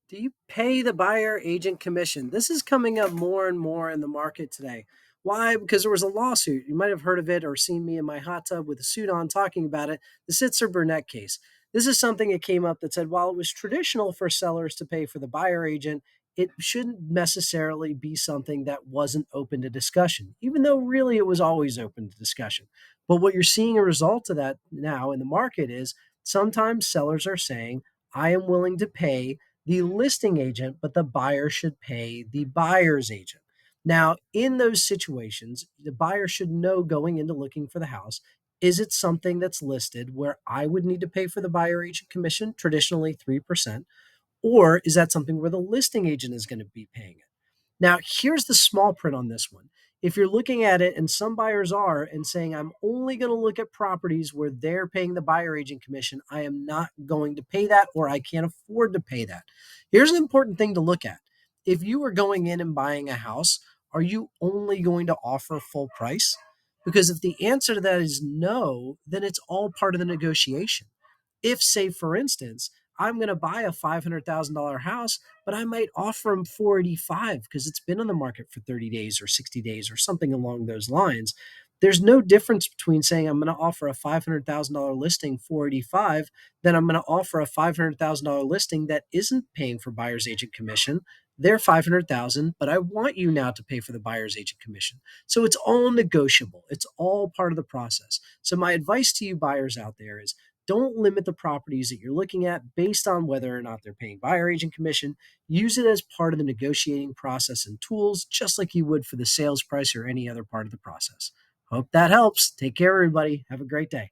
Do you pay the buyer agent commission? This is coming up more and more in the market today. Why? Because there was a lawsuit. You might have heard of it or seen me in my hot tub with a suit on talking about it, the Sitzer Burnett case. This is something that came up that said while it was traditional for sellers to pay for the buyer agent, it shouldn't necessarily be something that wasn't open to discussion, even though really it was always open to discussion. But what you're seeing a result of that now in the market is sometimes sellers are saying, I am willing to pay the listing agent, but the buyer should pay the buyer's agent. Now, in those situations, the buyer should know going into looking for the house, is it something that's listed where I would need to pay for the buyer agent commission, traditionally 3%, or is that something where the listing agent is going to be paying it? Now, here's the small print on this one. If you're looking at it, and some buyers are, and saying, I'm only going to look at properties where they're paying the buyer agent commission, I am not going to pay that, or I can't afford to pay that. Here's an important thing to look at. If you are going in and buying a house, are you only going to offer full price? Because if the answer to that is no, then it's all part of the negotiation. If, say, for instance, I'm going to buy a $500,000 house, but I might offer them 485 because it's been on the market for 30 days or 60 days or something along those lines. There's no difference between saying I'm going to offer a $500,000 listing 485 than I'm going to offer a $500,000 listing that isn't paying for buyer's agent commission. They're 500,000, but I want you now to pay for the buyer's agent commission. So it's all negotiable. It's all part of the process. So my advice to you buyers out there is don't limit the properties that you're looking at based on whether or not they're paying buyer agent commission. Use it as part of the negotiating process and tools, just like you would for the sales price or any other part of the process. Hope that helps. Take care, everybody. Have a great day.